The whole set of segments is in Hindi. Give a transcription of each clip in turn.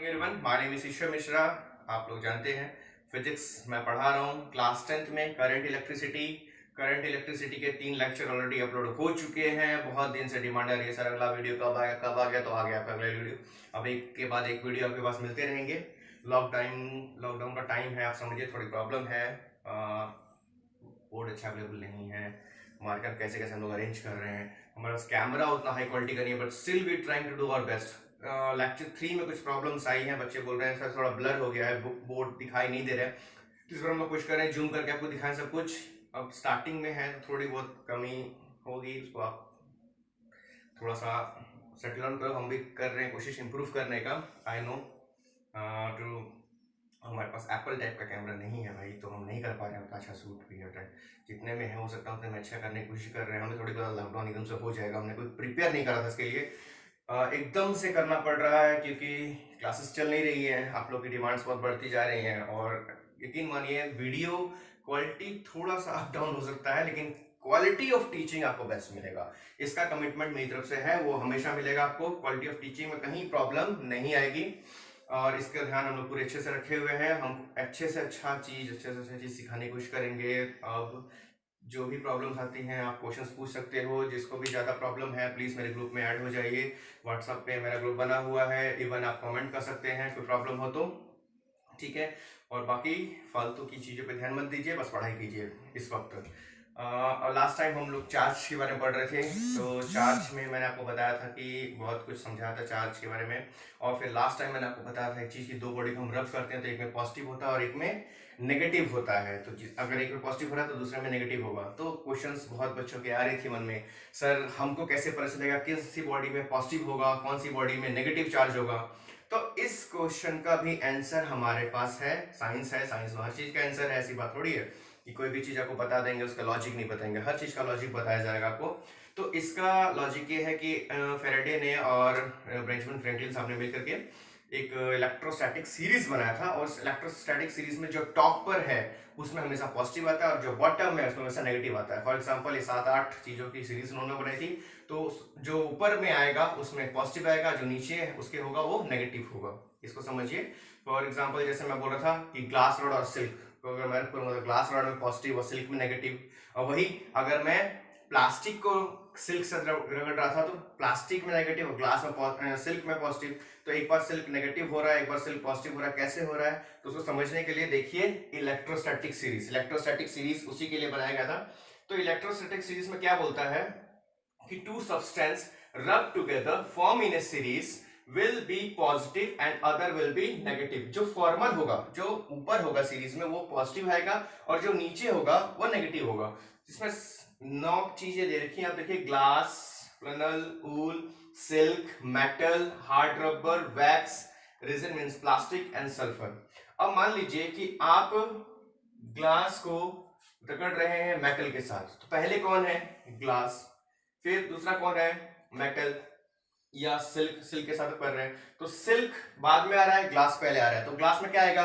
एवरीवन, माय नेम इज ईश्वर मिश्रा। आप लोग जानते हैं फिजिक्स मैं पढ़ा रहा हूँ क्लास 10th में। करंट इलेक्ट्रिसिटी के 3 लेक्चर ऑलरेडी अपलोड हो चुके हैं। बहुत दिन से डिमांड आ रही है, सर अगला वीडियो कब आ गया, तो आ गया आपका अगला वीडियो। अब एक के बाद एक वीडियो आपके पास मिलते रहेंगे। लॉकडाउन का टाइम है, आप समझिए, थोड़ी प्रॉब्लम है। बोर्ड अच्छा अवेलेबल नहीं है, मार्कर कैसे कैसे हम लोग अरेंज कर रहे हैं। हमारे पास कैमरा उतना हाई क्वालिटी का नहीं है, but still we trying to do our best. Lecture 3 में कुछ प्रॉब्लम्स आई हैं, बच्चे बोल रहे हैं सर थोड़ा ब्लर हो गया है, बोर्ड दिखाई नहीं दे रहा है। तो इस बार हम लोग कुछ कर रहे हैं, जूम करके आपको दिखाएं सब कुछ। अब स्टार्टिंग में है तो थोड़ी बहुत कमी होगी, उसको आप थोड़ा सा सेटल डाउन करो। हम भी कर रहे हैं कोशिश इम्प्रूव करने का। आई नो टू हमारे पास एप्पल टाइप का कैमरा नहीं है भाई, तो हम नहीं कर पा रहे हैं उतना अच्छा शूट भी है। जितने में है हो सकता है उतने में अच्छा करने की कोशिश कर रहे हैं। हमें थोड़ी बहुत लॉकडाउन एकदम से हो जाएगा, हमने कोई प्रिपेयर नहीं करा था इसके लिए। एकदम से करना पड़ रहा है क्योंकि क्लासेस चल नहीं रही है, आप लोग की डिमांड्स बहुत बढ़ती जा रही हैं। और यकीन मानिए वीडियो क्वालिटी थोड़ा सा अप डाउन हो सकता है, लेकिन क्वालिटी ऑफ टीचिंग आपको बेस्ट मिलेगा। इसका कमिटमेंट मेरी तरफ से है, वो हमेशा मिलेगा आपको। क्वालिटी ऑफ टीचिंग में कहीं प्रॉब्लम नहीं आएगी और इसका ध्यान हम लोग पूरे अच्छे से रखे हुए हैं। हम अच्छे से अच्छा चीज़ सिखाने की कोशिश करेंगे। अब जो भी प्रॉब्लम्स आती हैं आप क्वेश्चंस पूछ सकते हो। जिसको भी ज़्यादा प्रॉब्लम है प्लीज़ मेरे ग्रुप में ऐड हो जाइए। व्हाट्सएप पे मेरा ग्रुप बना हुआ है, इवन आप कमेंट कर सकते हैं कोई प्रॉब्लम हो तो, ठीक है। और बाकी फालतू की चीज़ों पे ध्यान मत दीजिए, बस पढ़ाई कीजिए इस वक्त। और लास्ट टाइम हम लोग चार्ज के बारे में पढ़ रहे थे, तो चार्ज में मैंने आपको बताया था कि बहुत कुछ समझाया था चार्ज के बारे में। और फिर लास्ट टाइम मैंने आपको बताया था एक चीज़ की, दो बॉडी को हम रब करते हैं तो एक में पॉजिटिव होता है और एक में नेगेटिव होता है। तो अगर एक में पॉजिटिव हो रहा है तो दूसरे में नेगेटिव होगा। तो क्वेश्चंस बहुत बच्चों के आ रही थी मन में, सर हमको कैसे पता चलेगा किस सी बॉडी में पॉजिटिव होगा, कौन सी बॉडी में नेगेटिव चार्ज होगा। तो इस क्वेश्चन का भी आंसर हमारे पास है। साइंस है, साइंस में हर चीज का आंसर है। ऐसी बात थोड़ी है कि कोई भी चीज आपको बता देंगे उसका लॉजिक नहीं बताएंगे, हर चीज का लॉजिक बताया जाएगा आपको। तो इसका लॉजिक ये है कि फेराडे ने और बेंजामिन फ्रैंकलिन साहब ने मिलकर के एक इलेक्ट्रोस्टैटिक सीरीज बनाया था। और इलेक्ट्रोस्टैटिक सीरीज में जो टॉप पर है उसमें हमेशा पॉजिटिव आता है और जो बॉटम है उसमें हमेशा नेगेटिव आता है। फॉर एग्जांपल ये 7-8 चीजों की सीरीज उन्होंने बनाई थी, तो जो ऊपर में आएगा उसमें पॉजिटिव आएगा, जो नीचे उसके होगा वो नेगेटिव होगा। इसको समझिए। फॉर एग्जांपल जैसे मैं बोल रहा था कि ग्लास रॉड और सिल्क, तो अगर मैं करूंगा तो ग्लास रॉड में पॉजिटिव और सिल्क में नेगेटिव। और वही अगर मैं प्लास्टिक को सिल्क से रगड़ रहा था तो प्लास्टिक में नेगेटिव और ग्लास में सिल्क में पॉजिटिव। तो एक बार सिल्क नेगेटिव हो रहा है, एक बार सिल्क पॉजिटिव हो रहा है, कैसे हो रहा है? तो उसको समझने के लिए देखिए इलेक्ट्रोस्टैटिक सीरीज। इलेक्ट्रोस्टैटिक सीरीज उसी के लिए बनाया गया था। तो इलेक्ट्रोस्टैटिक सीरीज में क्या बोलता है कि टू सब्सटेंस रब together form in A series will be positive and other will be negative। जो फॉर्मल होगा, जो ऊपर होगा सीरीज में, वो पॉजिटिव आएगा और जो नीचे होगा वो नेगेटिव होगा। इसमें 9 चीजें दे रखी हैं, आप देखिए, glass, flannel, wool, silk, metal, hard rubber, wax, resin means plastic and sulphur. अब मान लीजिए कि आप ग्लास को रगड़ रहे हैं मेटल के साथ, तो पहले कौन है? ग्लास। फिर दूसरा कौन है? मेटल या सिल्क के साथ कर रहे हैं, तो सिल्क बाद में आ रहा है, ग्लास पहले आ रहा है। तो ग्लास में क्या आएगा?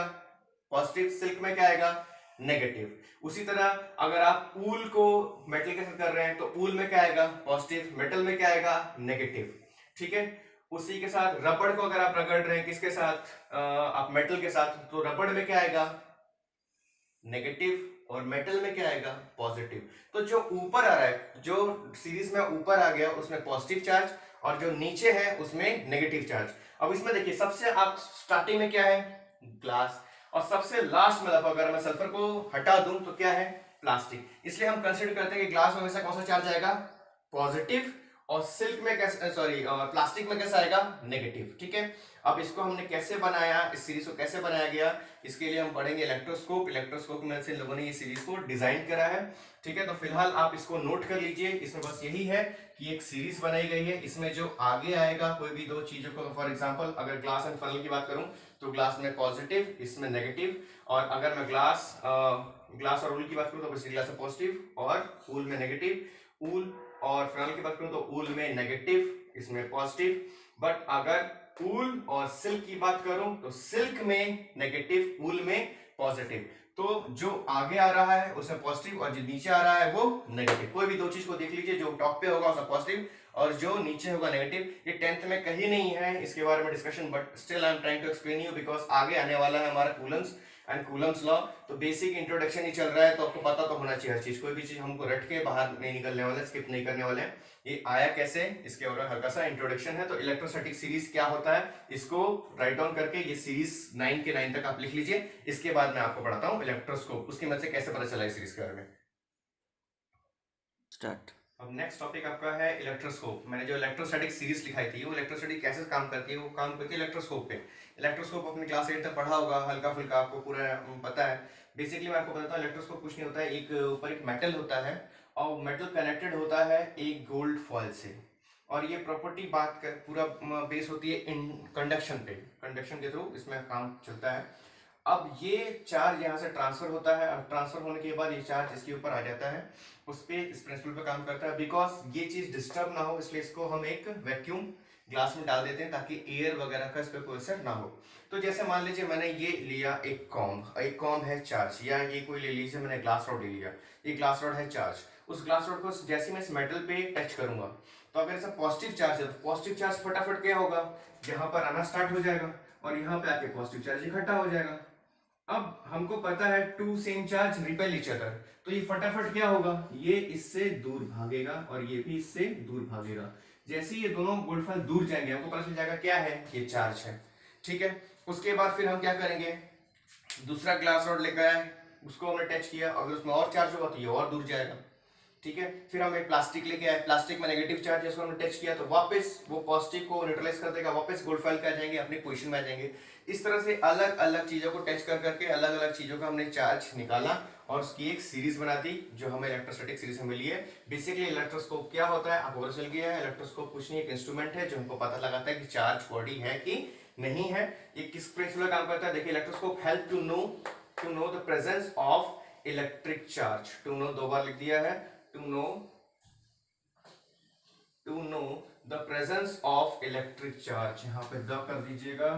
पॉजिटिव। सिल्क में क्या आएगा? नेगेटिव। उसी तरह अगर आप ऊल को मेटल के साथ कर रहे हैं तो ऊल में क्या आएगा? पॉजिटिव। मेटल में क्या आएगा? नेगेटिव। ठीक है। उसी के साथ रबड़ को अगर आप रगड़ रहे हैं किसके साथ? आप मेटल के साथ, तो रबड़ में क्या आएगा? नेगेटिव। और मेटल में क्या आएगा? पॉजिटिव। तो जो ऊपर आ रहा है, जो सीरीज में ऊपर आ गया उसमें पॉजिटिव चार्ज और जो नीचे है उसमें नेगेटिव चार्ज। अब इसमें देखिए, सबसे आप स्टार्टिंग में क्या है? ग्लास। और सबसे लास्ट में अगर मैं सल्फर को हटा दूं तो क्या है? प्लास्टिक। इसलिए हम कंसीडर करते हैं कि ग्लास में हमेशा कौन सा चार्ज आएगा? पॉजिटिव। और सिल्क में कैसे, सॉरी, प्लास्टिक में कैसा आएगा? नेगेटिव। ठीक है। अब इसको हमने कैसे बनाया, इस सीरीज को कैसे बनाया गया, इसके लिए हम पढ़ेंगे इलेक्ट्रोस्कोप। इलेक्ट्रोस्कोप में से इन लोगों ने ये सीरीज को डिजाइन करा है। ठीक है। तो फिलहाल आप इसको नोट कर लीजिए। इसमें बस यही है कि एक सीरीज बनाई गई है, इसमें जो आगे आएगा कोई भी दो चीजों को, फॉर एग्जांपल अगर ग्लास एंड फनल की बात करूं तो ग्लास में पॉजिटिव, इसमें नेगेटिव। और अगर मैं ग्लास और ऊल की बात करूं तो बस ग्लास में पॉजिटिव और ऊल में नेगेटिव। ऊल और फनल की बात करूं तो ऊल में नेगेटिव, इसमें पॉजिटिव। बट अगर ऊल और सिल्क की बात करूं तो सिल्क में नेगेटिव, ऊल में पॉजिटिव। तो जो आगे आ रहा है उसमें पॉजिटिव और जो नीचे आ रहा है वो नेगेटिव। कोई भी दो चीज को देख लीजिए, जो टॉप पे होगा उसमें पॉजिटिव और जो नीचे होगा नेगेटिव, ये 10th में कहीं नहीं है इसके बारे में discussion, but still I am trying to explain you because आगे आने वाला है हमारा कूलम्स एंड कूलम्स लॉ। तो बेसिक इंट्रोडक्शन ही चल रहा है, तो आपको पता तो होना चाहिए हर चीज, कोई भी चीज हमको रट के बाहर नहीं निकलने वाले, स्किप नहीं करने वाले। ये आया कैसे, इसके ऊपर हल्का सा इंट्रोडक्शन है। तो इलेक्ट्रोस्टैटिक सीरीज क्या होता है, इसको राइट डाउन करके ये सीरीज 9 के 9 तक आप लिख लीजिए। इसके बाद मैं आपको पढ़ाता हूँ इलेक्ट्रोस्कोप, उसकी मदद से कैसे पता चला इस सीरीज के बारे में। स्टार्ट। अब नेक्स्ट टॉपिक आपका है इलेक्ट्रोस्कोप। मैंने जो इलेक्ट्रोस्टैटिक सीरीज लिखाई थी, वो इलेक्ट्रोस्टैटिक कैसे काम करती है, वो काम करती है इलेक्ट्रोस्कोप पे। इलेक्ट्रोस्कोप अपने क्लास 8 तक पढ़ा होगा, हल्का फुल्का आपको पूरा पता है। बेसिकली मैं आपको बताता हूँ, इलेक्ट्रोस्कोप कुछ नहीं होता है, एक ऊपर एक मेटल होता है और मेटल कनेक्टेड होता है एक गोल्ड फॉइल से, और ये प्रॉपर्टी बात कर पूरा बेस होती है इन कंडक्शन पे, कंडक्शन के थ्रू इसमें काम चलता है। अब ये चार्ज यहाँ से ट्रांसफर होता है, और ट्रांसफर होने के बाद ये चार्ज इसके ऊपर आ जाता है, उस पे इस प्रिंसिपल पे काम करता है। बिकॉज ये चीज डिस्टर्ब ना हो, इसलिए इसको हम एक वैक्यूम ग्लास में डाल देते हैं ताकि एयर वगैरह का इस पे कोई असर ना हो। तो जैसे मान लीजिए मैंने ये लिया एक कॉम्ब है चार्ज, या ये कोई ले लीजिए मैंने ग्लास रॉड ले लिया, ये ग्लास रॉड है चार्ज। उस ग्लास रॉड को जैसे मैं इस मेटल पे टच करूंगा, तो अगर ऐसा पॉजिटिव चार्ज है तो पॉजिटिव चार्ज फटाफट क्या होगा, यहाँ पर आना स्टार्ट हो जाएगा, और यहाँ पे आके पॉजिटिव चार्ज इकट्ठा हो जाएगा। अब हमको पता है two same charge repel each other, तो ये फटाफट क्या होगा, ये इससे दूर भागेगा और ये भी इससे दूर भागेगा। जैसे ये दोनों गोल्डफॉइल दूर जाएंगे, हमको पता चल जाएगा क्या है, ये चार्ज है। ठीक है, उसके बाद फिर हम क्या करेंगे, दूसरा ग्लास रॉड लेकर आए, उसको हमने टच किया, अगर उसमें और चार्ज होगा तो ये और दूर जाएगा। ठीक है, फिर हम एक प्लास्टिक लेके आए, प्लास्टिक में नेगेटिव चार्ज है, इसको हमने टच किया तो वापस वो पॉजिटिव को न्यूट्रलाइज कर देगा, वापस गोल्ड फॉइल पे आ जाएंगे, अपनी पोजीशन में आ जाएंगे। इस तरह से अलग अलग चीजों को टच कर करके अलग अलग चीजों का हमने चार्ज निकाला और उसकी एक सीरीज बना दी, जो हमें इलेक्ट्रोस्टैटिक सीरीज में मिली है। बेसिकली इलेक्ट्रोस्कोप क्या होता है आपको पता चल गया है। इलेक्ट्रोस्कोप कुछ नहीं, एक इंस्ट्रूमेंट है जो हमको पता लगाता है कि चार्ज बॉडी है कि नहीं है। ये किस प्रिंसिपल काम करता है, देखिए electroscope help to know the presence of electric charge. To know दो बार लिख दिया है, to know the presence of electric charge, यहां पे द कर दीजिएगा,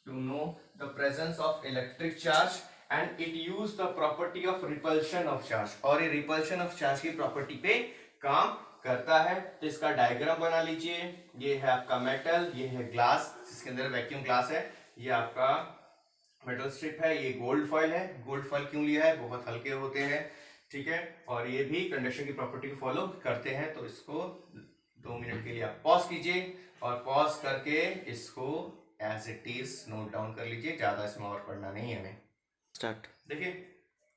to know the presence of electric charge and it use the property of repulsion of charge, और ये रिपल्शन ऑफ चार्ज की प्रॉपर्टी पे काम करता है। तो इसका डायग्राम बना लीजिए, ये है आपका मेटल, ये है ग्लास जिसके अंदर वैक्यूम ग्लास है, ये आपका मेटल स्ट्रिप है, ये गोल्ड फॉइल है। गोल्ड फॉइल क्यों लिया है, बहुत हल्के होते हैं। ठीक है, और ये भी कंडक्शन की प्रॉपर्टी को फॉलो करते हैं। तो इसको 2 मिनट के लिए आप पॉज कीजिए, और पॉज करके इसको as it is note down कर लीजिए, ज्यादा इसमें और पढ़ना नहीं है हमें। स्टार्ट। देखिए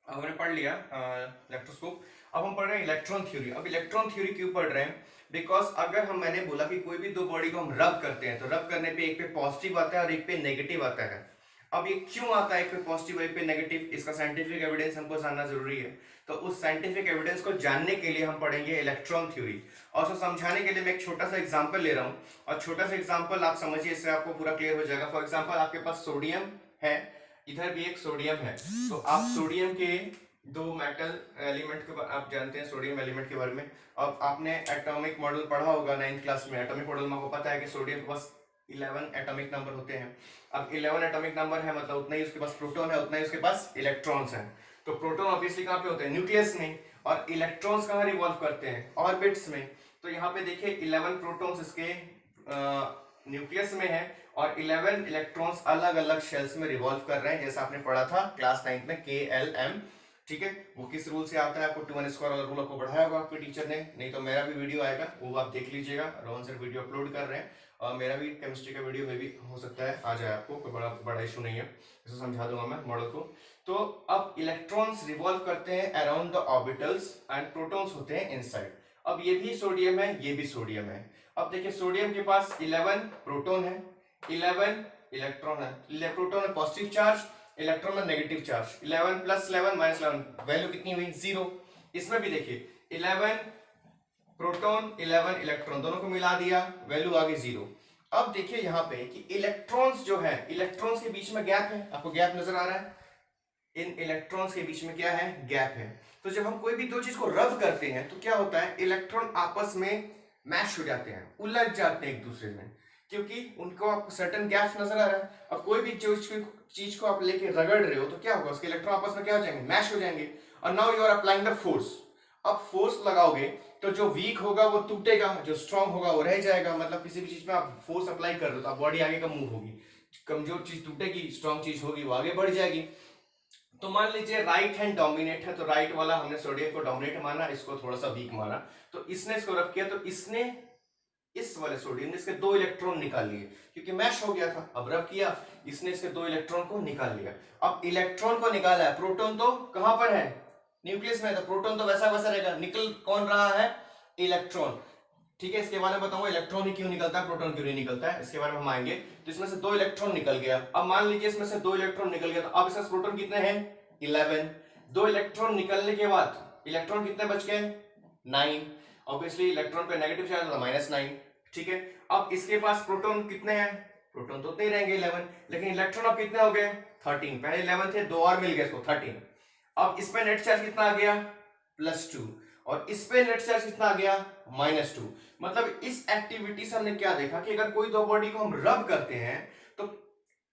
अब हमने पढ़ लिया इलेक्ट्रोस्कोप, अब हम पढ़ रहे हैं इलेक्ट्रॉन थ्योरी। अब इलेक्ट्रॉन थ्योरी क्यों पढ़ रहे हैं, बिकॉज अगर मैंने बोला कि कोई भी दो बॉडी को हम रब करते हैं, तो रब करने पे एक पे पॉजिटिव आता है और एक पे नेगेटिव आता है। अब ये क्यों आता है, एक पे पॉजिटिव एक पे नेगेटिव, इसका साइंटिफिक एविडेंस हमको जानना जरूरी है। तो उस साइंटिफिक एविडेंस को जानने के लिए हम पढ़ेंगे इलेक्ट्रॉन थ्योरी, और उसको समझाने के लिए मैं एक छोटा सा एग्जांपल ले रहा हूँ, और छोटा सा एग्जांपल आप समझिए, इससे आपको पूरा क्लियर हो जाएगा। फॉर एग्जांपल आपके पास सोडियम है, इधर भी एक सोडियम है, तो आप सोडियम के दो मेटल एलिमेंट के आप जानते हैं सोडियम एलिमेंट के बारे में। अब आपने एटॉमिक मॉडल पढ़ा होगा 9th क्लास में। एटॉमिक मॉडल में आपको पता है कि सोडियम के पास 11 एटॉमिक नंबर होते हैं। अब 11 एटॉमिक नंबर है, मतलब उतना ही उसके पास प्रोटॉन है, उतना ही उसके पास इलेक्ट्रॉन्स हैं। तो प्रोटॉन ऑब्वियसली कहाँ पे होते हैं, न्यूक्लियस में, और इलेक्ट्रॉन्स कहाँ रिवॉल्व करते हैं, ऑर्बिट्स में। तो यहाँ पे देखिए 11 प्रोटॉन्स इसके न्यूक्लियस में है, और 11 इलेक्ट्रॉन्स अलग अलग शेल्स में रिवॉल्व कर रहे हैं, जैसा आपने पढ़ा था क्लास 9th में KLM। ठीक है, वो किस रूल से आता है, आपको 2n² वाला रूल आपको पढ़ाया होगा आपके टीचर ने, नहीं तो मेरा भी वीडियो आएगा, वो आप देख लीजिएगा। रोहन सर वीडियो अपलोड कर रहे हैं, और मेरा भी केमिस्ट्री का वीडियो में भी हो सकता है आ जाए, आपको कोई बड़ा इशू नहीं है, इसे समझा दूंगा मैं मॉडल को। तो अब इलेक्ट्रॉन्स रिवॉल्व करते हैं around the orbitals and protons होते हैं इनसाइड। अब ये भी सोडियम है, ये भी सोडियम है। अब देखिए सोडियम के पास 11 प्रोटॉन है, 11 इलेक्ट्रॉन है। प्रोटॉन है पॉजिटिव चार्ज, इलेक्ट्रॉन में नेगेटिव चार्ज। 11 + 11 - 11, वैल्यू कितनी हुई, 0। इसमें भी देखिए 11 प्रोटॉन 11 इलेक्ट्रॉन, दोनों को मिला दिया, वैल्यू आ गई 0। अब देखिए यहाँ पे कि इलेक्ट्रॉन्स जो है, इलेक्ट्रॉन्स के बीच में गैप है, आपको गैप नजर आ रहा है, इन इलेक्ट्रॉन्स के बीच में क्या है, गैप है। तो जब हम कोई भी दो चीज को रब करते हैं तो क्या होता है, इलेक्ट्रॉन आपस में मैश हो जाते हैं, उलझ जाते हैं एक दूसरे में, क्योंकि उनको आपको सर्टेन गैप नजर आ रहा है। अब कोई भी चीज को आप लेके रगड़ रहे हो तो क्या होगा, उसके इलेक्ट्रॉन आपस में क्या हो जाएंगे, मैश हो जाएंगे। और now you are applying the force. अब फोर्स लगाओगे तो जो वीक होगा वो टूटेगा, जो स्ट्रांग होगा वो रह जाएगा। मतलब किसी भी चीज में आप फोर्स अप्लाई कर रहे हो तो आप बॉडी आगे का मूव होगी, कमजोर चीज टूटेगी, स्ट्रांग चीज होगी वो आगे बढ़ जाएगी। तो मान लीजिए राइट हैंड डोमिनेट है, तो राइट वाला हमने सोडियम को डोमिनेट माना, इसको थोड़ा सा वीक माना, तो इसने इसको रख किया, तो इसने इस वाले सोडियम ने इसके 2 इलेक्ट्रॉन निकाल लिए क्योंकि मैश हो गया था। अब रब किया, इसने इसके 2 इलेक्ट्रॉन को निकाल लिया। अब इलेक्ट्रॉन को निकाला है, प्रोटॉन तो कहां पर है, न्यूक्लियस में, तो प्रोटॉन तो वैसा वैसा रहेगा, निकल कौन रहा है, इलेक्ट्रॉन। ठीक है, इसके बारे में बताऊंगा इलेक्ट्रॉन ही क्यों निकलता है, प्रोटॉन क्यों नहीं निकलता है, इसके बारे में हम आएंगे। तो इसमें से 2 इलेक्ट्रॉन निकल गया। अब मान लीजिए इसमें से 2 इलेक्ट्रॉन निकल गया, तो अब इसमें प्रोटॉन कितने हैं, 11। 2 इलेक्ट्रॉन निकलने के बाद इलेक्ट्रॉन कितने बच गए, 9। ऑब्वियसली इलेक्ट्रॉन पे नेगेटिव चार्ज होता है -9। ठीक है, अब इसके पास प्रोटॉन कितने हैं, प्रोटॉन तो उतने ही रहेंगे 11, लेकिन इलेक्ट्रॉन अब कितने हो गए, 13। पहले 11 थे, 2 और मिल गए इसको 13। अब इस पे नेट चार्ज कितना आ गया, +2, और इस पे नेट चार्ज कितना आ गया, -2। मतलब इस एक्टिविटी से हमने क्या देखा कि अगर कोई दो बॉडी को हम रब करते हैं तो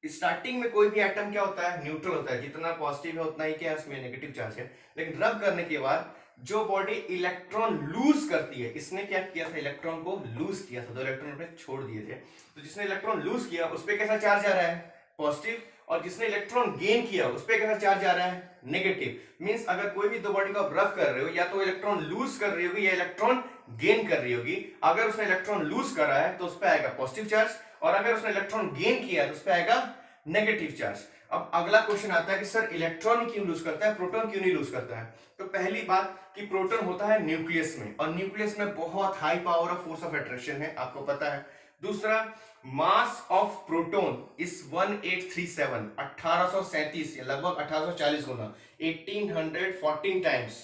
स्टार्टिंग में कोई भी एटम क्या होता है, न्यूट्रल होता है, जितना पॉजिटिव है उतना ही क्या उसमें नेगेटिव चार्ज है। लेकिन रब करने के बाद जो बॉडी इलेक्ट्रॉन लूज करती है, इसने क्या किया था, इलेक्ट्रॉन को लूज किया था, 2 इलेक्ट्रॉन अपने छोड़ दिए थे, तो जिसने इलेक्ट्रॉन लूज किया उस पर कैसा चार्ज आ रहा है, पॉजिटिव, और जिसने इलेक्ट्रॉन गेन किया उस पर कैसा चार्ज आ रहा है, नेगेटिव। मींस अगर कोई भी दो बॉडी को आप रब कर रहे हो, या तो इलेक्ट्रॉन लूज कर रही होगी या इलेक्ट्रॉन गेन कर रही होगी। अगर उसने इलेक्ट्रॉन लूज करा है तो उस पर आएगा पॉजिटिव चार्ज, और अगर उसने इलेक्ट्रॉन गेन किया है तो उस पर आएगा नेगेटिव चार्ज। अब अगला क्वेश्चन आता है कि सर इलेक्ट्रॉन क्यों लूज करता है, प्रोटॉन क्यों नहीं लूज करता है। तो पहली बात कि प्रोटॉन होता है न्यूक्लियस में, और न्यूक्लियस में बहुत high power of force of attraction है, आपको पता है। दूसरा, मास ऑफ प्रोटॉन इज 1837, 1837 या लगभग 1840 गुना, 1814 टाइम्स,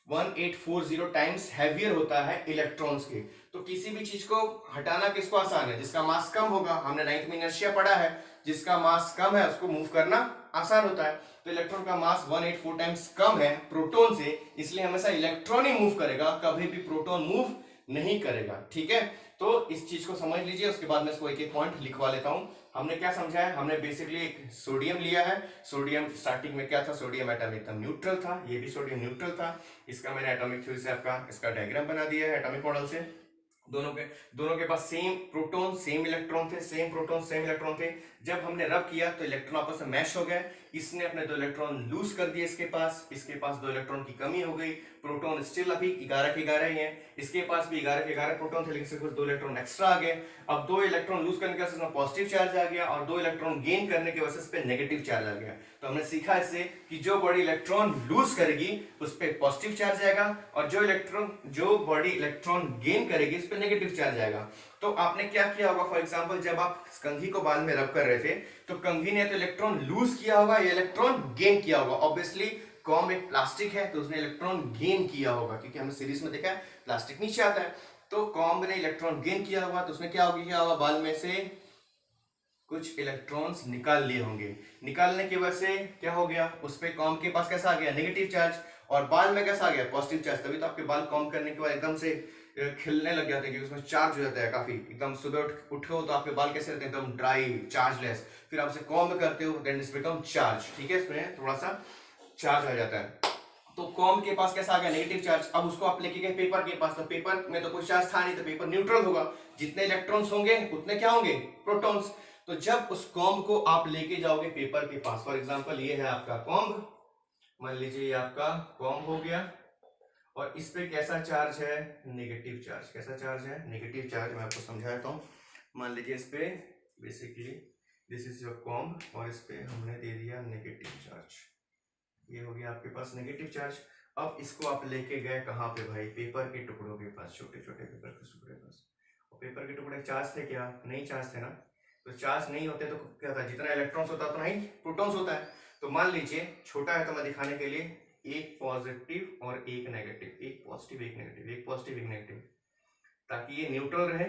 1840 टाइम्स हैवियर होता है इलेक्ट्रॉन्स के। तो किसी भी चीज को हटाना किसको आसान है, जिसका मास कम होगा, हमने 9th में इनर्शिया पढ़ा है, जिसका मास कम है उसको मूव करना आसान होता है। तो इलेक्ट्रॉन का मास 184 टाइम्स कम है प्रोटॉन से, इसलिए हमेशा इलेक्ट्रॉन ही मूव करेगा, कभी भी प्रोटॉन मूव नहीं करेगा। ठीक है, तो इस चीज को समझ लीजिए, उसके बाद मैं इसको एक एक पॉइंट लिखवा लेता हूं। हमने क्या समझा है, हमने बेसिकली एक सोडियम लिया है। सोडियम स्टार्टिंग में क्या था, सोडियम एटम एकदम न्यूट्रल था, ये भी सोडियम न्यूट्रल था। इसका मैंने एटॉमिक थ्योरी से आपका इसका डायग्राम बना दिया है एटॉमिक मॉडल से। दोनों के पास सेम प्रोटॉन सेम इलेक्ट्रॉन थे, सेम प्रोटॉन सेम इलेक्ट्रॉन थे। जब हमने रब किया तो इलेक्ट्रॉन आपस में मैश हो गए, इसने अपने 2 इलेक्ट्रॉन लूज कर दिए, इसके पास 2 इलेक्ट्रॉन की कमी हो गई। प्रोटॉन स्टिल अभी 11 के 11 ही हैं, इसके पास भी 11 के 11 प्रोटॉन थे, लेकिन सिर्फ 2 इलेक्ट्रॉन एक्स्ट्रा आ गए। अब 2 इलेक्ट्रॉन लूज करने की वजह से पॉजिटिव चार्ज आ गया, और 2 इलेक्ट्रॉन गेन करने की वजह से नेगेटिव चार्ज आ गया। तो हमने सीखा इससे कि जो बॉडी इलेक्ट्रॉन लूज करेगी उस पर पॉजिटिव चार्ज आएगा, और जो बॉडी इलेक्ट्रॉन गेन करेगी उस पर नेगेटिव चार्ज आएगा। तो आपने क्या किया होगा, फॉर एग्जांपल जब आप कंघी को बाल में रब कर रहे थे तो कंघी ने तो इलेक्ट्रॉन लूज किया होगा या इलेक्ट्रॉन गेन किया होगा। ऑब्वियसली कॉम एक प्लास्टिक है तो उसने इलेक्ट्रॉन गेन किया होगा, क्योंकि हमने सीरीज में देखा है प्लास्टिक नीचे आता है। तो कॉम ने इलेक्ट्रॉन गेन किया होगा तो उसने क्या होगा, बाल में से कुछ इलेक्ट्रॉन्स निकाल लिए होंगे। निकालने की वजह से क्या हो गया, उस पे कॉम के पास कैसा आ गया, नेगेटिव चार्ज, और बाल में कैसा आ गया, पॉजिटिव चार्ज। तभी तो आपके बाल कॉम करने के बाद एकदम से खिलने लग जाते हैं, क्योंकि उसमें चार्ज हो जाता है काफी। एकदम सुबह उठो तो आपके बाल कैसे रहते हैं, एकदम ड्राई चार्जलेस। फिर आप कॉम करते हो देन इट्स बिकम चार्ज। ठीक है, इसमें थोड़ा सा चार्ज आ जाता है। तो कॉम के पास कैसा आ गया, नेगेटिव चार्ज। अब उसको आप लेके गए पेपर के पास, तो पेपर में तो कोई चार्ज था नहीं, तो पेपर न्यूट्रल होगा, जितने इलेक्ट्रॉन्स होंगे उतने क्या होंगे, प्रोटॉन्स। तो जब उस कॉम को आप लेके जाओगे पेपर के पास, फॉर एग्जांपल ये है आपका कॉम्ब, मान लीजिए ये आपका कॉम्ब हो गया, और इस पे कैसा चार्ज है, नेगेटिव चार्ज। कैसा चार्ज है, नेगेटिव चार्ज। मैं आपको समझाता हूँ। मान लीजिए इस पे basically this is your comb, और इस पे हमने दे दिया नेगेटिव चार्ज। ये हो गया आपके पास नेगेटिव चार्ज। अब इसको आप लेके गए कहाँ पे भाई, पेपर के टुकड़ों के पास, छोटे छोटे पेपर के टुकड़े के पास। और पेपर के टुकड़े चार्ज थे क्या, नहीं चार्ज थे ना। तो चार्ज नहीं होते तो क्या था, जितना इलेक्ट्रॉन्स होता है उतना ही प्रोटॉन्स होता है। तो मान लीजिए छोटा है तो मैं दिखाने के लिए एक पॉजिटिव और एक नेगेटिव, एक पॉजिटिव एक नेगेटिव, एक पॉजिटिव एक नेगेटिव, ताकि ये न्यूट्रल रहे।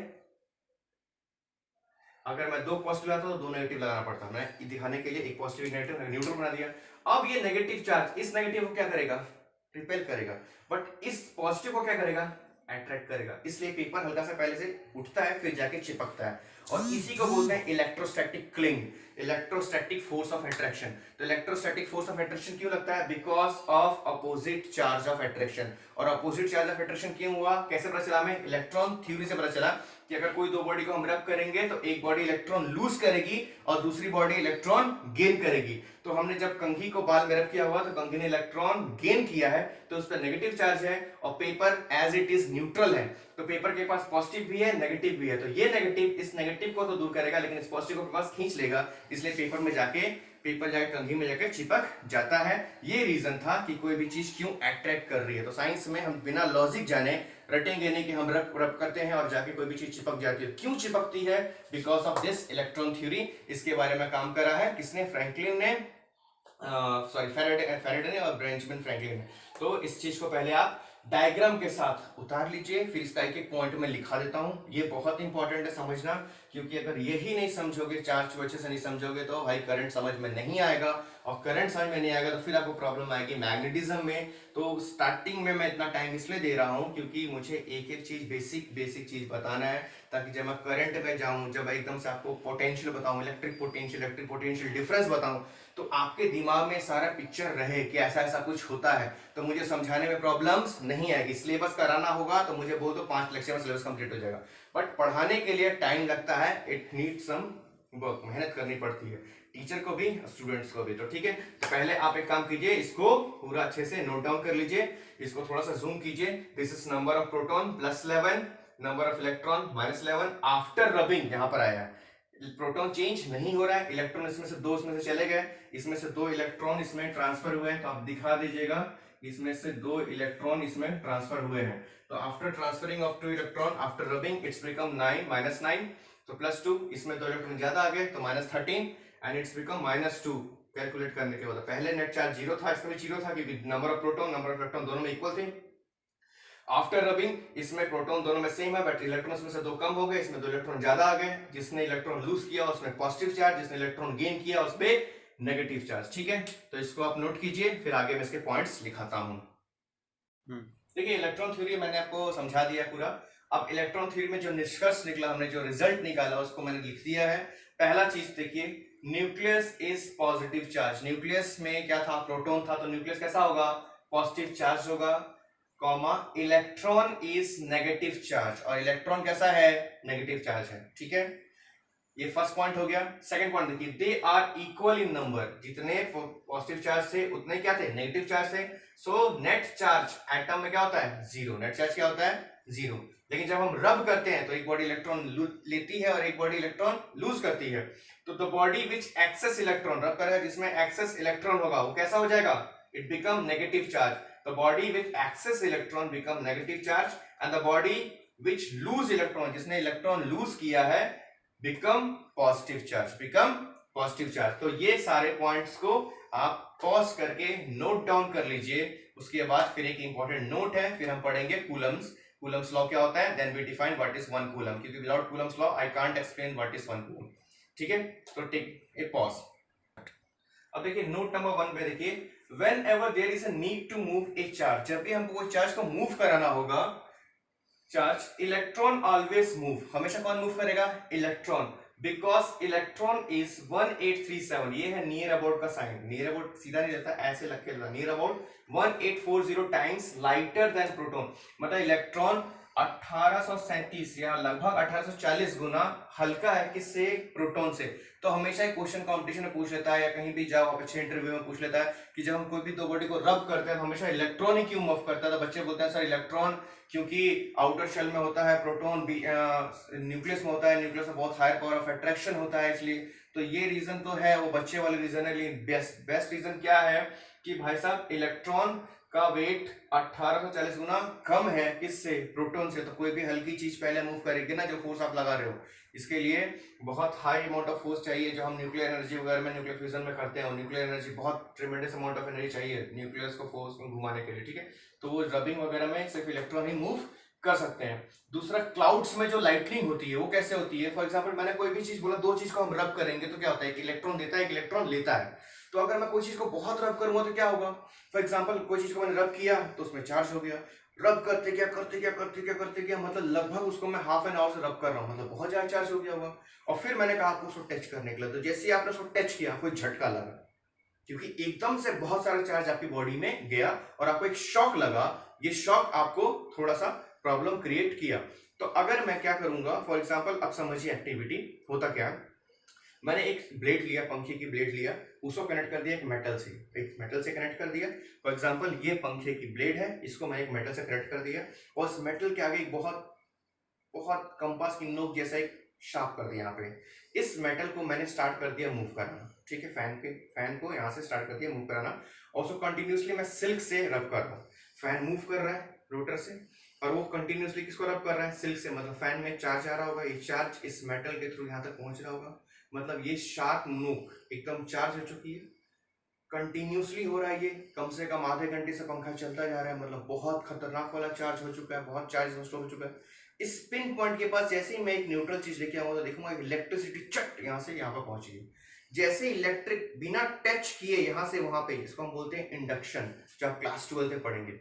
अगर मैं 2 पॉजिटिव लाता तो 2 नेगेटिव लगाना पड़ता। मैं दिखाने के लिए एक पॉजिटिव एक नेगेटिव न्यूट्रल बना दिया। अब ये नेगेटिव चार्ज इस नेगेटिव को क्या करेगा, रिपेल करेगा, बट इस पॉजिटिव को क्या करेगा, अट्रैक्ट करेगा। इसलिए पेपर हल्का सा पहले से उठता है फिर जाके चिपकता है। और इसी को बोलते हैं electrostatic cling, electrostatic force of attraction. तो इलेक्ट्रोस्टैटिक फोर्स ऑफ अट्रैक्शन क्यों लगता है? Because of opposite charge of attraction. और अपोजिट चार्ज ऑफ अट्रैक्शन क्यों हुआ, कैसे पता चला हमें? इलेक्ट्रॉन थ्योरी से पता चला कि अगर कोई दो बॉडी को हम रब करेंगे तो एक बॉडी इलेक्ट्रॉन लूज करेगी और दूसरी बॉडी इलेक्ट्रॉन गेन करेगी। तो हमने जब कंघी को बाल में रब किया हुआ तो कंघी ने इलेक्ट्रॉन गेन किया है तो उस पर नेगेटिव चार्ज है, और paper as it is neutral है, तो पेपर के पास पॉजिटिव भी है नेगेटिव भी है। तो ये नेगेटिव इस नेगेटिव को तो दूर करेगा लेकिन इस पॉजिटिव को पास खींच लेगा, इसलिए पेपर जाके कंघी में जाके चिपक जाता है। ये रीजन था कि कोई भी चीज क्यों अट्रैक्ट कर रही है। तो साइंस में हम बिना लॉजिक जाने रटेंगे नहीं कि हम रब करते हैं और जाके कोई भी चीज चिपक जाती है। क्यों चिपकती है? Because of this electron theory. इसके बारे में काम करा है किसने? फ्रैंकलिन ने, फैराडे ने और बेंजामिन फ्रैंकलिन ने। तो इस चीज को पहले आप डायग्राम के साथ उतार लीजिए, फिर इसका एक एक पॉइंट में लिखा देता हूं। ये बहुत इंपॉर्टेंट है समझना, क्योंकि अगर यही नहीं समझोगे, चार्ज को अच्छे से नहीं समझोगे तो भाई करंट समझ में नहीं आएगा, और करंट समझ में नहीं आएगा तो फिर आपको प्रॉब्लम आएगी मैग्नेटिज्म में। तो स्टार्टिंग में मैं इतना टाइम इसलिए दे रहा हूं क्योंकि मुझे एक एक चीज बेसिक चीज बताना है, ताकि जब मैं करंट में जाऊं, जब एकदम से आपको पोटेंशियल बताऊं, इलेक्ट्रिक पोटेंशियल डिफरेंस बताऊं, तो आपके दिमाग में सारा पिक्चर रहे कि ऐसा ऐसा कुछ होता है, तो मुझे समझाने में प्रॉब्लम्स नहीं आएगी। सिलेबस कराना होगा तो मुझे बोल दो 5 लेक्चर में सिलेबस कंप्लीट हो जाएगा, बट पढ़ाने के लिए टाइम लगता है, इट नीड्स सम वर्क, मेहनत करनी पड़ती है, टीचर को भी स्टूडेंट्स को भी। तो ठीक है, तो पहले आप एक काम कीजिए, इसको पूरा अच्छे से नोट डाउन कर लीजिए, इसको थोड़ा सा जूम कीजिए। This is number of proton +11, number of electron -11 after rubbing. यहां पर आया है प्रोटॉन चेंज नहीं हो रहा है, इलेक्ट्रॉन इसमें से दो इसमें से चले गए, इसमें से 2 इलेक्ट्रॉन इसमें ट्रांसफर हुए हैं, तो आप दिखा दीजिएगा इसमें से 2 इलेक्ट्रॉन इसमें ट्रांसफर हुए हैं। तो after transferring of 2 electron after rubbing it's become 9 -9, तो +2, इसमें 2 इलेक्ट्रॉन ज्यादा आ गए तो -13 एंड इट्स बिकम -2। कैलकुलेट करने के बाद पहले नेट चार्ज 0 था, इसमें भी 0 था क्योंकि number of proton number of electron दोनों में इक्वल थे। आफ्टर रबिंग इसमें प्रोटॉन दोनों में सेम है, बट इलेक्ट्रॉन में से 2 कम हो गए, इसमें 2 इलेक्ट्रॉन ज्यादा आ गए। जिसने इलेक्ट्रॉन लूज किया उसमें पॉजिटिव चार्ज, जिसने इलेक्ट्रॉन गेन किया उस पे नेगेटिव चार्ज। ठीक है, तो इसको आप नोट कीजिए, फिर आगे मैं इसके पॉइंट्स लिखाता हूं। देखिए, इलेक्ट्रॉन थ्योरी मैंने आपको समझा दिया पूरा। अब इलेक्ट्रॉन थ्योरी में जो निष्कर्ष निकला, हमने जो रिजल्ट निकाला उसको मैंने लिख दिया है। पहला चीज देखिए, nucleus is positive charge. Nucleus में क्या था? प्रोटॉन था, तो न्यूक्लियस कैसा होगा? पॉजिटिव चार्ज होगा, comma electron is negative charge, और इलेक्ट्रॉन कैसा है? नेगेटिव चार्ज है। ठीक है, ये फर्स्ट पॉइंट हो गया। सेकंड पॉइंट देखिए, they are equal in number. जितने पॉजिटिव चार्ज थे उतने क्या थे? नेगेटिव चार्ज थे। सो नेट चार्ज एटम में क्या होता है? 0। नेट चार्ज क्या होता है? 0। लेकिन जब हम रब करते हैं तो एक बॉडी इलेक्ट्रॉन लेती है और एक बॉडी इलेक्ट्रॉन लूज करती है। तो the body which excess electron, rub करेगा जिसमें एक्सेस इलेक्ट्रॉन होगा, वो कैसा हो जाएगा? It become negative charge. The body with access electron become negative charge, and the body which loose electron, जिसने इलेक्ट्रॉन लूज किया है, बिकम पॉजिटिव चार्ज। तो ये सारे पॉइंट्स को आप पॉज करके नोट डाउन कर लीजिए। उसके बाद फिर एक इंपॉर्टेंट नोट है, फिर हम पढ़ेंगे कूलम्स लॉ क्या होता है, then we define what is 1 coulomb, क्योंकि without coulomb's law I can't explain what is 1 coulomb. ठीक है, तो टेक ए पॉज। अब देखिए नोट नंबर 1 पे देखिए, whenever there is a need to move a charge, जब भी हमको कोई चार्ज को मूव कराना होगा, चार्ज, इलेक्ट्रॉन ऑलवेज मूव, हमेशा कौन मूव करेगा? इलेक्ट्रॉन, बिकॉज इलेक्ट्रॉन इज 1837, ये है नियर अबाउट का साइन। नियर अबाउट सीधा नहीं रहता, ऐसे लग के रहता, near about 1840 times lighter than proton, मतलब इलेक्ट्रॉन 1837 या लगभग 1840 गुना हल्का है किससे? प्रोटॉन से। तो हमेशा ही क्वेश्चन कंपटीशन में पूछ लेता है, या कहीं भी जाओ आप अच्छे इंटरव्यू में पूछ लेता है कि जब हम कोई भी दो बॉडी को रब करते हैं तो हमेशा इलेक्ट्रॉन ही क्यों मूव करता है? तो बच्चे बोलते हैं सर इलेक्ट्रॉन क्योंकि आउटर शेल में होता है, प्रोटॉन भी न्यूक्लियस में होता है, न्यूक्लियस में बहुत हायर पावर ऑफ अट्रैक्शन होता है, इसलिए। तो ये रीजन तो है, वो बच्चे वाले रीजन है, लेकिन बेस्ट रीजन क्या है कि भाई साहब इलेक्ट्रॉन का वेट 1840 गुना कम है किससे? प्रोटॉन से। तो कोई भी हल्की चीज पहले मूव करेगी ना, जो फोर्स आप लगा रहे हो, इसके लिए बहुत हाई अमाउंट ऑफ फोर्स चाहिए, जो हम न्यूक्लियर एनर्जी वगैरह में न्यूक्लियर फ्यूजन में करते हैं। न्यूक्लियर एनर्जी बहुत ट्रेमेंडस अमाउंट ऑफ एनर्जी चाहिए न्यूक्लियस को फोर्स में घुमाने के लिए। ठीक है, तो वो रबिंग वगैरह में सिर्फ इलेक्ट्रॉन ही मूव कर सकते हैं। दूसरा, क्लाउड्स में जो लाइटनिंग होती है वो कैसे होती है? फॉर एग्जांपल मैंने कोई भी चीज बोला, दो चीज को हम रब करेंगे तो क्या होता है? एक इलेक्ट्रॉन देता है, एक इलेक्ट्रॉन लेता है। तो अगर मैं कोई चीज को बहुत रब करूंगा तो क्या होगा? फॉर एग्जांपल कोई चीज को मैंने रब किया तो उसमें चार्ज हो गया, रब करते गया, मतलब लगभग उसको मैं हाफ एन आवर से रब कर रहा हूँ, मतलब बहुत ज्यादा चार्ज हो गया होगा। और फिर मैंने कहा आपको उसको टच करने के लिए, तो जैसे ही आपने उसको टच किया आपको एक झटका लगा, क्योंकि एकदम से बहुत सारा चार्ज आपकी बॉडी में गया और आपको एक शॉक लगा। ये शॉक आपको थोड़ा सा प्रॉब्लम क्रिएट किया। तो अगर मैं क्या करूंगा, फॉर एग्जांपल अब समझिए एक्टिविटी होता क्या है। मैंने एक ब्लेड लिया, पंखे की ब्लेड लिया, उसको कनेक्ट कर दिया एक मेटल से कनेक्ट कर दिया। फॉर एग्जांपल ये पंखे की ब्लेड है, इसको मैंने एक मेटल से कनेक्ट कर दिया और उस मेटल के आगे एक बहुत बहुत कंपास की नोक जैसा एक शार्प कर दिया यहाँ पे। इस मेटल को मैंने स्टार्ट कर दिया मूव कराना, ठीक है, फैन को यहाँ से स्टार्ट कर दिया मूव कराना, और उसको कंटिन्यूसली मैं सिल्क से रब कर रहा हूँ। फैन मूव कर रहा है रोटर से और वो कंटिन्यूसली किसको रब कर रहा है, सिल्क से, मतलब फैन में चार्ज आ रहा होगा, ये चार्ज इस मेटल के थ्रू यहाँ तक पहुंच रहा होगा, मतलब ये शार्प नोक एकदम चार्ज हो चुकी है, कंटिन्यूसली हो रहा है। ये कम से कम आधे घंटे से पंखा चलता जा रहा है, मतलब बहुत खतरनाक वाला चार्ज हो चुका है, बहुत चार्ज इंस्टॉल हो चुका है। इस पिन पॉइंट के पास जैसे ही मैं एक न्यूट्रल चीज लेके आऊंगा तो देखूंगा इलेक्ट्रिसिटी चट यहाँ से यहाँ पर पहुंची है। जैसे इलेक्ट्रिक बिना टच किए यहाँ से वहां पे, इसको हम बोलते हैं इंडक्शन, जो आप क्लास 12 में पढ़ेंगे।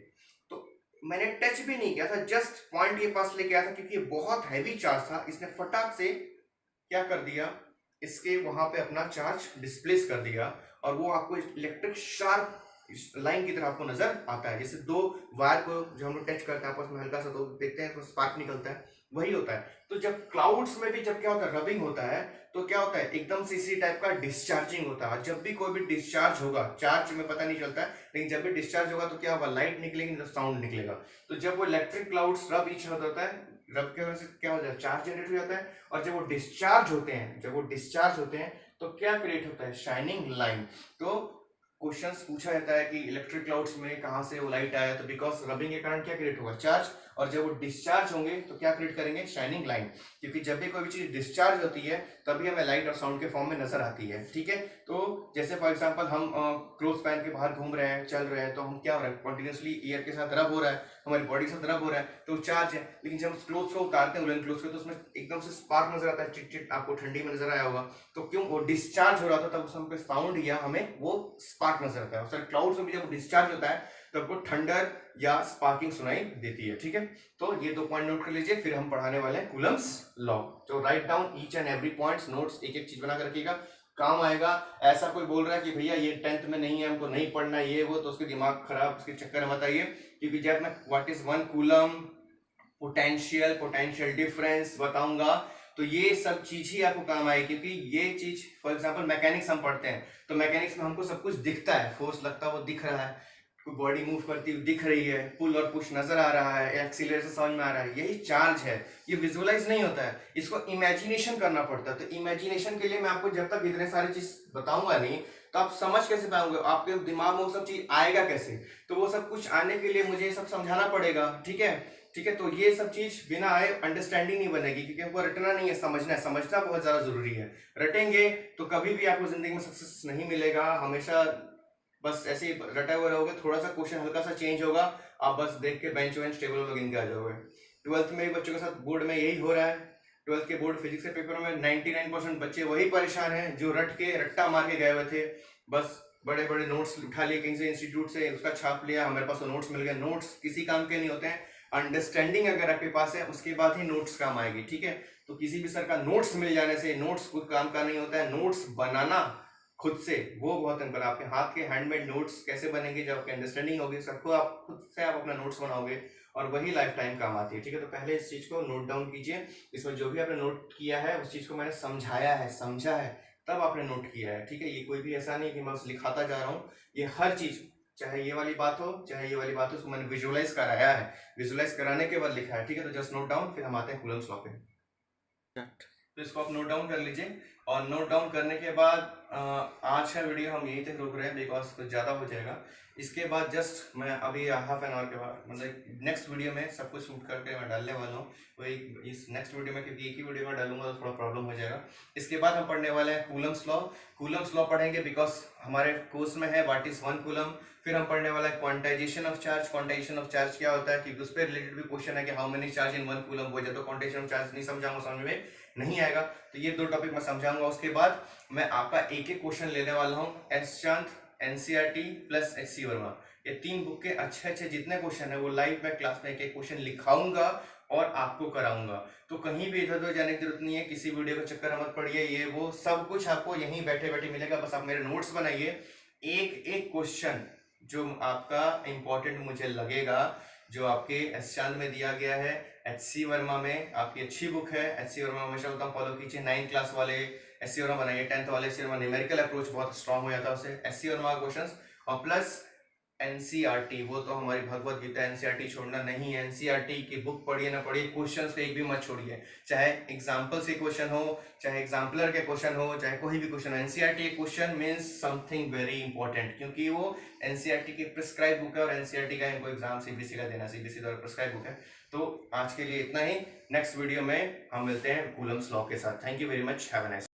तो मैंने टच भी नहीं किया था, जस्ट पॉइंट के पास लेके आया था, क्योंकि ये बहुत हैवी चार्ज था, इसने फटाक से क्या कर दिया, इसके वहां पे अपना चार्ज डिस्प्लेस कर दिया और वो आपको इलेक्ट्रिक शार्प लाइन की तरह आपको नजर आता है। जैसे दो वायर को जो हम लोग टच करते हैं आपस में हल्का सा, तो देखते हैं तो स्पार्क निकलता है, वही होता है। तो जब क्लाउड्स में भी जब क्या होता है, रबिंग होता है, तो क्या होता है, एकदम से इसी टाइप का डिस्चार्जिंग होता है। जब भी कोई भी डिस्चार्ज होगा, चार्ज में पता नहीं चलता है, लेकिन जब भी डिस्चार्ज होगा तो क्या होगा, लाइट निकलेगी, तो साउंड निकलेगा। तो जब वो इलेक्ट्रिक क्लाउड्स रब ईच अदर होता है, रब के वजह से क्या हो जाता है, चार्ज जनरेट हो जाता है। और जब वो डिस्चार्ज होते हैं तो क्या क्रिएट होता है, शाइनिंग लाइन। तो क्वेश्चंस पूछा जाता है कि इलेक्ट्रिक क्लाउड्स में कहां से वो लाइट आया, तो बिकॉज रबिंग के कारण क्या क्रिएट होगा, चार्ज। और जब वो डिस्चार्ज होंगे तो क्या क्रिएट करेंगे, शाइनिंग लाइन। क्योंकि जब भी कोई भी चीज डिस्चार्ज होती है तभी हमें लाइट और साउंड के फॉर्म में नजर आती है, ठीक है। तो जैसे फॉर एग्जांपल हम क्लोथ पहन के बाहर घूम रहे हैं, चल रहे हैं, तो हम क्या हो रहा है, कंटिन्यूसली एयर के साथ रब हो रहा है, हमारी बॉडी के साथ रब हो रहा है, तो चार्ज है। लेकिन जब क्लोथ को उतारते हैं, उलन क्लोथ को, तो उसमें एकदम से स्पार्क नजर आता है, चिट चिट, आपको ठंडी में नजर आया होगा। तो क्यों, वो डिस्चार्ज हो रहा था, तब उस समय साउंड या हमें वो स्पार्क नजर आता है। और क्लाउड्स में भी जब डिस्चार्ज होता है तब आपको थंडर या स्पार्किंग सुनाई देती है, ठीक है। तो ये 2 पॉइंट नोट कर लीजिए, फिर हम पढ़ाने वाले हैं कूलम्स लॉ। तो write down each and every points, notes एक एक चीज बना कर रखिएगा, काम आएगा। ऐसा कोई बोल रहा है कि भैया ये 10th में नहीं है, हमको नहीं पढ़ना ये वो, तो उसके दिमाग खराब, उसके चक्कर में मत आइए। क्योंकि जब मैं what is 1 coulomb, potential difference बताऊंगा, तो ये सब चीज ही आपको काम आएगी। क्योंकि ये चीज, फॉर एग्जांपल मैकेनिक्स हम पढ़ते हैं, तो मैकेनिक्स में हमको सब कुछ दिखता है, फोर्स लगता है वो दिख रहा है, कोई बॉडी मूव करती हुई दिख रही है, पुल और पुश नजर आ रहा है, एक्सीलरेशन समझ में आ रहा है, यही चार्ज है। ये विजुअलाइज नहीं होता है, इसको इमेजिनेशन करना पड़ता है। तो इमेजिनेशन के लिए मैं आपको जब तक इतने सारी चीज बताऊंगा नहीं, तो आप समझ कैसे पाओगे, आपके दिमाग में वो सब चीज आएगा कैसे। तो वो सब कुछ आने के लिए मुझे सब समझाना पड़ेगा, ठीक है, ठीक है। तो ये सब चीज बिना आए अंडरस्टैंडिंग नहीं बनेगी, क्योंकि हमको रटना नहीं है, समझना है। समझना बहुत ज्यादा जरूरी है। रटेंगे तो कभी भी आपको जिंदगी में सक्सेस नहीं मिलेगा, हमेशा बस ऐसे ही रटे हुए रहोगे। थोड़ा सा क्वेश्चन हल्का सा चेंज होगा, आप बस देख के बेंच वेंच टेबल लोग इनके आ जाओगे। 12th में भी बच्चों के साथ बोर्ड में यही हो रहा है। 12th के बोर्ड फिजिक्स के पेपर में 99% बच्चे वही परेशान हैं जो रट्टा मार के गए हुए थे। बस बड़े बड़े नोट्स उठा लिए कहीं से, इंस्टीट्यूट से, उसका छाप लिया, हमारे पास तो नोट्स मिल गए। नोट्स किसी काम के नहीं होते हैं, अंडरस्टैंडिंग अगर आपके पास है उसके बाद ही नोट्स काम आएगी, ठीक है। तो किसी भी सर का नोट्स मिल जाने से नोट्स कोई काम का नहीं होता है। नोट्स बनाना खुद से वो बहुत अंतर, आपके हाथ के हैंडमेड नोट्स कैसे बनेंगे, जब आपकी अंडरस्टैंडिंग होगी सबको, आप खुद से आप अपना नोट्स बनाओगे और वही लाइफ टाइम काम आती है, ठीक है। तो पहले इस चीज को नोट डाउन कीजिए, इसमें जो भी आपने नोट किया है उस चीज को मैंने समझाया है, समझा है, तब आपने नोट किया है, ठीक है। ये कोई भी ऐसा नहीं कि मैं बस लिखाता जा रहा हूँ, ये हर चीज, चाहे ये वाली बात हो चाहे ये वाली बात हो, उसको मैंने विजुअलाइज कराया है, विजुअलाइज कराने के बाद लिखा है, ठीक है। तो जस्ट नोट डाउन, फिर हम आते हैं कूलम्स लॉ पे। तो इसको आप नोट डाउन कर लीजिए, और नोट डाउन करने के बाद आज का वीडियो हम यहीं तक रोक रहे हैं, बिकॉज कुछ ज़्यादा हो जाएगा। इसके बाद जस्ट मैं अभी हाफ एन आवर के बाद, मतलब नेक्स्ट वीडियो में सब कुछ शूट करके मैं डालने वाला हूँ वही इस नेक्स्ट वीडियो में, क्योंकि एक ही वीडियो में डालूंगा तो थोड़ा प्रॉब्लम हो जाएगा। इसके बाद हम पढ़ने वाले हैं कूलम्स लॉ। कूलम्स लॉ पढ़ेंगे बिकॉज हमारे कोर्स में है व्हाट इज 1 कूलम। फिर हम पढ़ने वाला है quantization of charge. Quantization of charge क्या होता है, क्योंकि उस पर रिलेटेड भी क्वेश्चन है कि how many charge in 1 coulomb हो जाए, तो क्वांटाइजेशन ऑफ चार्ज नहीं समझाऊंगा, समझ में नहीं आएगा। तो ये 2 टॉपिक मैं समझाऊंगा। उसके बाद मैं आपका एक एक क्वेश्चन लेने वाला हूँ। एस चांद एनसीईआरटी प्लस एचसी वर्मा, ये 3 बुक के अच्छे अच्छे जितने क्वेश्चन है वो लाइव मैं क्लास में एक एक क्वेश्चन लिखाऊंगा और आपको कराऊंगा। तो कहीं भी इधर उधर जाने की जरूरत नहीं है, किसी वीडियो का चक्कर मत पड़िए, ये वो सब कुछ आपको यहीं बैठे बैठे मिलेगा। बस आप मेरे नोट्स बनाइए, एक एक क्वेश्चन जो आपका इंपॉर्टेंट मुझे लगेगा, जो आपके एस चांद में दिया गया है, एचसी वर्मा में आपकी अच्छी बुक है। एचसी वर्मा हमेशा बोलता हूँ फॉलो कीजिए, 9th क्लास वाले एचसी वर्मा बनाइए, 10th वाले एचसी वर्मा, न्यूमेरिकल अप्रोच बहुत स्ट्रांग हो जाता है उससे, एचसी वर्मा क्वेश्चंस, और प्लस एनसीईआरटी, वो तो हमारी भगवत गीता, एनसीईआरटी छोड़ना नहीं है। एनसीईआरटी की बुक पढ़िए ना पढ़िए, क्वेश्चंस को एक भी मत छोड़िए, चाहे एग्जाम्पल से क्वेश्चन हो, चाहे एग्जाम्पलर के क्वेश्चन हो, चाहे कोई भी क्वेश्चन हो। NCERT question means something very important, क्योंकि वो एनसीईआरटी की प्रिस्क्राइब बुक है और एनसीईआरटी का इनको एग्जाम सीबीएसई का देना, सीबीएसई द्वारा प्रिस्क्राइब बुक है। तो आज के लिए इतना ही, नेक्स्ट वीडियो में हम मिलते हैं कूलम्स लॉ के साथ। Thank you very much, have a nice